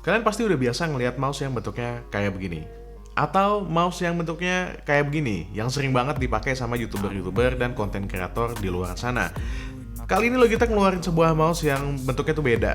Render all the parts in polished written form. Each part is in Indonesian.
Kalian pasti udah biasa ngelihat mouse yang bentuknya kayak begini. Atau mouse yang bentuknya kayak begini, yang sering banget dipakai sama YouTuber-YouTuber dan konten kreator di luar sana. Kali ini Logitech ngeluarin sebuah mouse yang bentuknya tuh beda.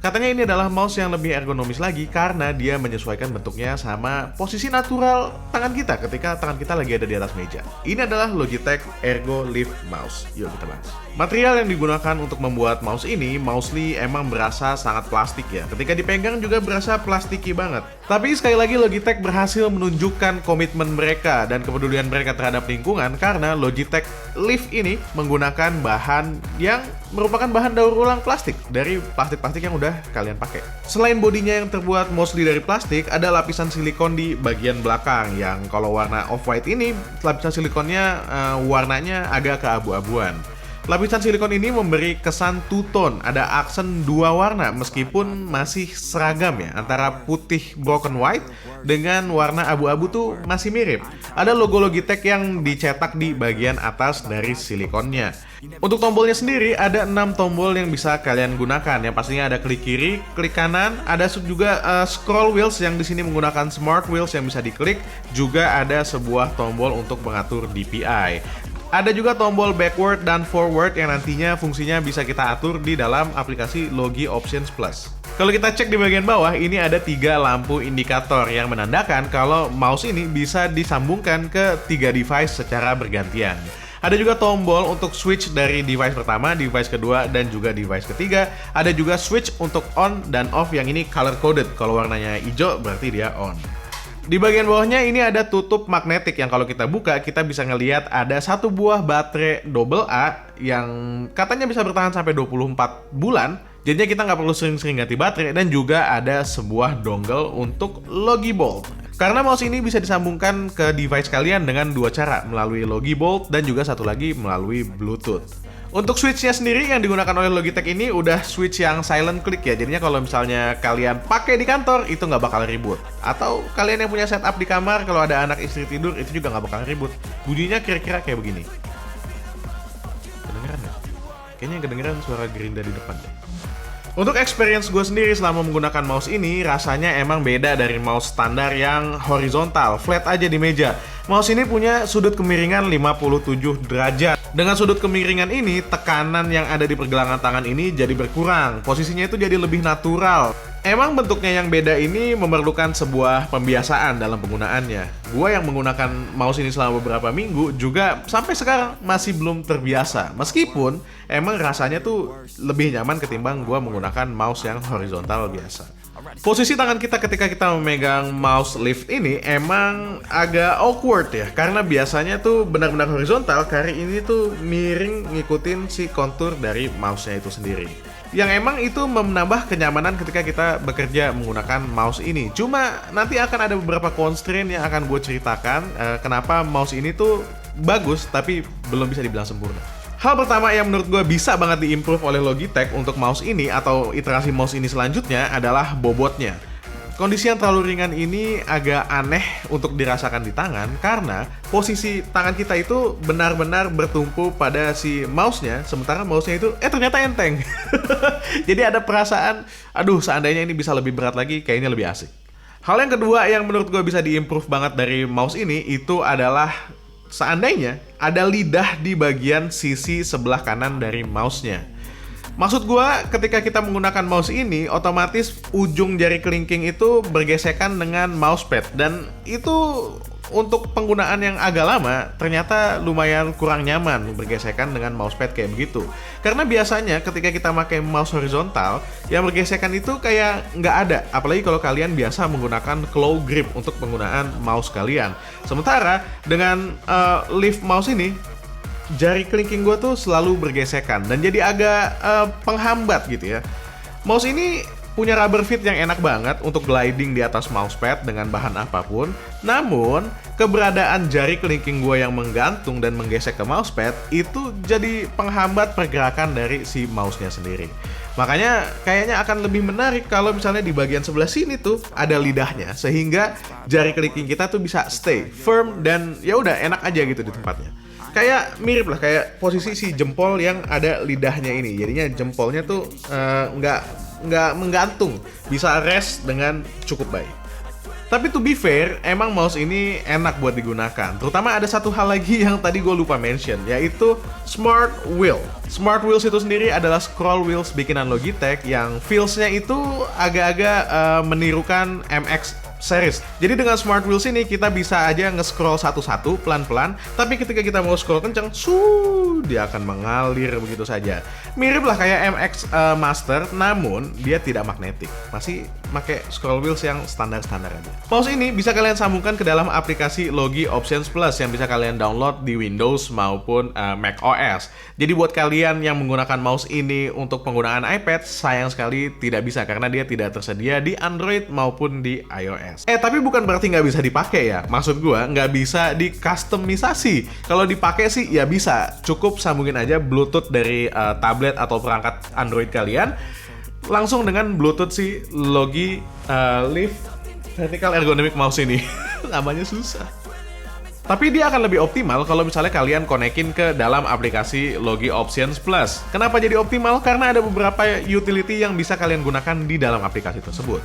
Katanya ini adalah mouse yang lebih ergonomis lagi karena dia menyesuaikan bentuknya sama posisi natural tangan kita ketika tangan kita lagi ada di atas meja. Ini adalah Logitech Ergo Lift Mouse. Yuk kita bahas. Material yang digunakan untuk membuat mouse ini mostly emang berasa sangat plastik ya. Ketika dipegang juga berasa plastiki banget. Tapi sekali lagi Logitech berhasil menunjukkan komitmen mereka dan kepedulian mereka terhadap lingkungan karena Logitech Lift ini menggunakan bahan yang merupakan bahan daur ulang plastik dari plastik-plastik yang udah kalian pakai. Selain bodinya yang terbuat mostly dari plastik, ada lapisan silikon di bagian belakang yang kalau warna off-white ini lapisan silikonnya warnanya agak keabu-abuan. Lapisan silikon ini memberi kesan two-tone, ada aksen dua warna meskipun masih seragam ya, antara putih broken white dengan warna abu-abu tuh masih mirip. Ada logo Logitech yang dicetak di bagian atas dari silikonnya. Untuk tombolnya sendiri ada 6 tombol yang bisa kalian gunakan. Yang pastinya ada klik kiri, klik kanan, ada juga scroll wheels yang di sini menggunakan smart wheels yang bisa diklik, juga ada sebuah tombol untuk mengatur DPI. Ada juga tombol backward dan forward yang nantinya fungsinya bisa kita atur di dalam aplikasi Logi Options Plus. Kalau kita cek di bagian bawah, ini ada 3 lampu indikator yang menandakan kalau mouse ini bisa disambungkan ke 3 device secara bergantian. Ada juga tombol untuk switch dari device pertama, device kedua, dan juga device ketiga. Ada juga switch untuk on dan off yang ini color coded. Kalau warnanya hijau berarti dia on. Di bagian bawahnya ini ada tutup magnetik yang kalau kita buka kita bisa ngelihat ada satu buah baterai AA yang katanya bisa bertahan sampai 24 bulan. Jadinya kita nggak perlu sering-sering ganti baterai, dan juga ada sebuah dongle untuk Logibolt. Karena mouse ini bisa disambungkan ke device kalian dengan 2 cara, melalui Logibolt dan juga satu lagi melalui Bluetooth. Untuk switch-nya sendiri yang digunakan oleh Logitech ini udah switch yang silent click ya. Jadinya kalau misalnya kalian pakai di kantor itu nggak bakal ribut. Atau kalian yang punya setup di kamar kalau ada anak istri tidur itu juga nggak bakal ribut. Bunyinya kira-kira kayak begini. Kedengeran ya? Kayaknya kedengeran suara gerinda di depan deh. Untuk experience gue sendiri selama menggunakan mouse ini, rasanya emang beda dari mouse standar yang horizontal, flat aja di meja. Mouse ini punya sudut kemiringan 57 derajat. Dengan sudut kemiringan ini, tekanan yang ada di pergelangan tangan ini jadi berkurang. Posisinya itu jadi lebih natural. Emang bentuknya yang beda ini memerlukan sebuah pembiasaan dalam penggunaannya. Gua yang menggunakan mouse ini selama beberapa minggu juga sampai sekarang masih belum terbiasa. Meskipun emang rasanya tuh lebih nyaman ketimbang gua menggunakan mouse yang horizontal biasa. Posisi tangan kita ketika kita memegang mouse lift ini emang agak awkward ya, karena biasanya tuh benar-benar horizontal, kari ini tuh miring ngikutin si kontur dari mouse-nya itu sendiri. Yang emang itu menambah kenyamanan ketika kita bekerja menggunakan mouse ini. Cuma nanti akan ada beberapa constraint yang akan gue ceritakan kenapa mouse ini tuh bagus tapi belum bisa dibilang sempurna. Hal pertama yang menurut gue bisa banget diimprove oleh Logitech untuk mouse ini atau iterasi mouse ini selanjutnya adalah bobotnya. Kondisi yang terlalu ringan ini agak aneh untuk dirasakan di tangan karena posisi tangan kita itu benar-benar bertumpu pada si mouse-nya, sementara mouse-nya itu ternyata enteng. Jadi ada perasaan, aduh seandainya ini bisa lebih berat lagi, kayaknya lebih asik. Hal yang kedua yang menurut gue bisa diimprove banget dari mouse ini itu adalah seandainya ada lidah di bagian sisi sebelah kanan dari mouse-nya. Maksud gue, ketika kita menggunakan mouse ini, otomatis ujung jari kelingking itu bergesekan dengan mousepad. Dan itu untuk penggunaan yang agak lama, ternyata lumayan kurang nyaman bergesekan dengan mousepad kayak begitu. Karena biasanya ketika kita pakai mouse horizontal, yang bergesekan itu kayak nggak ada. Apalagi kalau kalian biasa menggunakan claw grip untuk penggunaan mouse kalian. Sementara dengan lift mouse ini, jari kelingking gue tuh selalu bergesekan dan jadi agak penghambat gitu ya. Mouse ini punya rubber fit yang enak banget untuk gliding di atas mousepad dengan bahan apapun. Namun, keberadaan jari kelingking gue yang menggantung dan menggesek ke mousepad itu jadi penghambat pergerakan dari si mouse-nya sendiri. Makanya kayaknya akan lebih menarik kalau misalnya di bagian sebelah sini tuh ada lidahnya, sehingga jari kelingking kita tuh bisa stay firm dan ya udah enak aja gitu di tempatnya. Kayak mirip lah kayak posisi si jempol yang ada lidahnya ini. Jadinya jempolnya tuh nggak nggak menggantung, bisa rest dengan cukup baik. Tapi to be fair, emang mouse ini enak buat digunakan. Terutama ada satu hal lagi yang tadi gue lupa mention, yaitu Smart Wheel. Smart Wheels itu sendiri adalah scroll wheels bikinan Logitech yang feels-nya itu agak-agak menirukan MX series. Jadi dengan Smart Wheels ini kita bisa aja nge-scroll satu-satu pelan-pelan, tapi ketika kita mau scroll kenceng, dia akan mengalir begitu saja. Mirip lah kayak MX Master, namun dia tidak magnetik. Masih pakai scroll wheels yang standar-standar aja. Mouse ini bisa kalian sambungkan ke dalam aplikasi Logi Options Plus yang bisa kalian download di Windows maupun Mac OS. Jadi buat kalian yang menggunakan mouse ini untuk penggunaan iPad, sayang sekali tidak bisa karena dia tidak tersedia di Android maupun di iOS. Tapi bukan berarti nggak bisa dipakai ya. Maksud gua nggak bisa di-customisasi. Kalau dipakai sih ya bisa. Cukup sambungin aja Bluetooth dari tablet atau perangkat Android kalian langsung dengan Bluetooth si Logi Lift Vertical Ergonomic Mouse ini. Namanya susah. Tapi dia akan lebih optimal kalau misalnya kalian konekin ke dalam aplikasi Logi Options Plus. Kenapa jadi optimal? Karena ada beberapa utility yang bisa kalian gunakan di dalam aplikasi tersebut.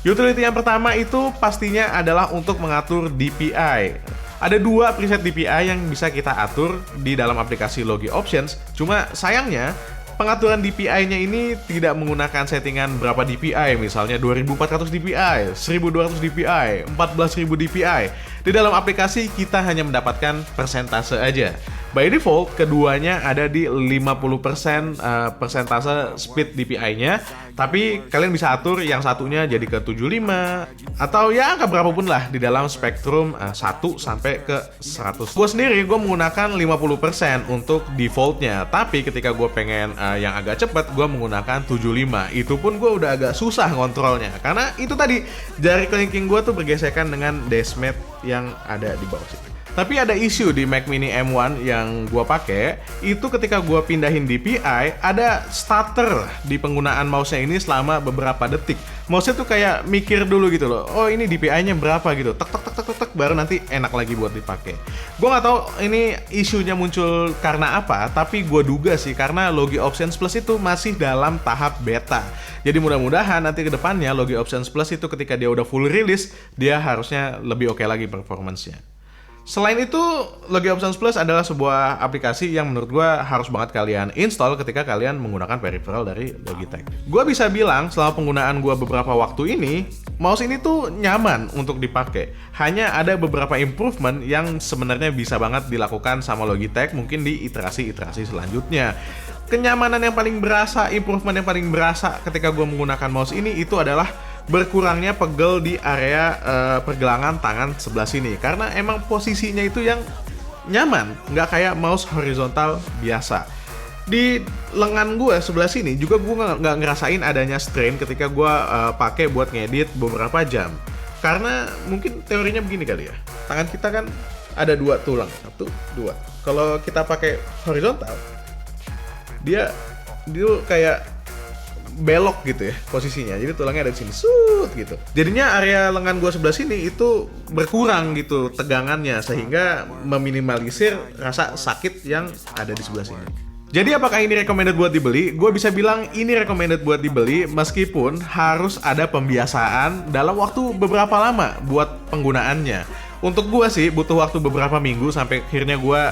Utility yang pertama itu pastinya adalah untuk mengatur DPI. Ada 2 preset DPI yang bisa kita atur di dalam aplikasi Logi Options. Cuma sayangnya pengaturan DPI-nya ini tidak menggunakan settingan berapa DPI, misalnya 2400 DPI, 1200 DPI, 14000 DPI. Di dalam aplikasi kita hanya mendapatkan persentase aja. By default, keduanya ada di 50% persentase speed DPI-nya, tapi kalian bisa atur yang satunya jadi ke 75 atau ya angka berapapun lah di dalam spektrum 1 sampai ke 100. Gue sendiri menggunakan 50% untuk defaultnya, tapi ketika gue pengen yang agak cepat, gue menggunakan 75. Itu pun gue udah agak susah ngontrolnya karena itu tadi jari kelingking gue tuh bergesekan dengan dashmate yang ada di bawah situ. Tapi ada isu di Mac Mini M1 yang gua pakai, itu ketika gua pindahin DPI, ada stutter di penggunaan mouse-nya ini selama beberapa detik. Mouse-nya tuh kayak mikir dulu gitu loh. Oh, ini DPI-nya berapa gitu. Tek tek tek tek tek baru nanti enak lagi buat dipakai. Gua nggak tahu ini isunya muncul karena apa, tapi gua duga sih karena Logi Options Plus itu masih dalam tahap beta. Jadi mudah-mudahan nanti ke depannya Logi Options Plus itu ketika dia udah full release, dia harusnya lebih oke lagi performance-nya. Selain itu, Logi Options Plus adalah sebuah aplikasi yang menurut gue harus banget kalian install ketika kalian menggunakan peripheral dari Logitech. Gue bisa bilang selama penggunaan gue beberapa waktu ini, mouse ini tuh nyaman untuk dipakai. Hanya ada beberapa improvement yang sebenarnya bisa banget dilakukan sama Logitech mungkin di iterasi-iterasi selanjutnya. Kenyamanan yang paling berasa, improvement yang paling berasa ketika gue menggunakan mouse ini itu adalah berkurangnya pegel di area pergelangan tangan sebelah sini karena emang posisinya itu yang nyaman, nggak kayak mouse horizontal biasa. Di lengan gue sebelah sini juga gue nggak ngerasain adanya strain ketika gue pakai buat ngedit beberapa jam karena mungkin teorinya begini kali ya, tangan kita kan ada 2 tulang, 1, 2. Kalau kita pakai horizontal dia kayak belok gitu ya posisinya, jadi tulangnya ada di sini gitu, jadinya area lengan gue sebelah sini itu berkurang gitu tegangannya sehingga meminimalisir rasa sakit yang ada di sebelah sini. Jadi apakah ini recommended buat dibeli? Gue bisa bilang ini recommended buat dibeli meskipun harus ada pembiasaan dalam waktu beberapa lama buat penggunaannya. Untuk gue sih butuh waktu beberapa minggu sampai akhirnya gue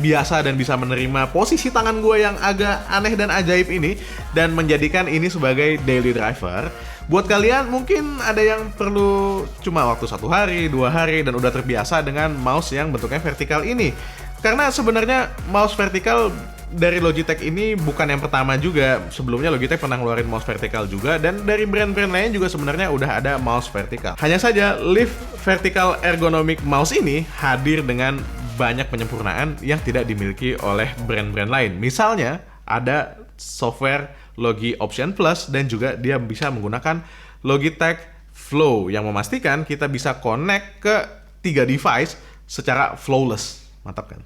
biasa dan bisa menerima posisi tangan gue yang agak aneh dan ajaib ini dan menjadikan ini sebagai daily driver. Buat kalian mungkin ada yang perlu cuma waktu 1 hari, 2 hari dan udah terbiasa dengan mouse yang bentuknya vertikal ini. Karena sebenarnya mouse vertikal dari Logitech ini bukan yang pertama juga. Sebelumnya Logitech pernah ngeluarin mouse vertikal juga dan dari brand-brand lain juga sebenarnya udah ada mouse vertikal. Hanya saja Lift Vertical Ergonomic Mouse ini hadir dengan banyak penyempurnaan yang tidak dimiliki oleh brand-brand lain. Misalnya ada software Logi Option Plus dan juga dia bisa menggunakan Logitech Flow yang memastikan kita bisa connect ke 3 device secara flawless. Mantap kan?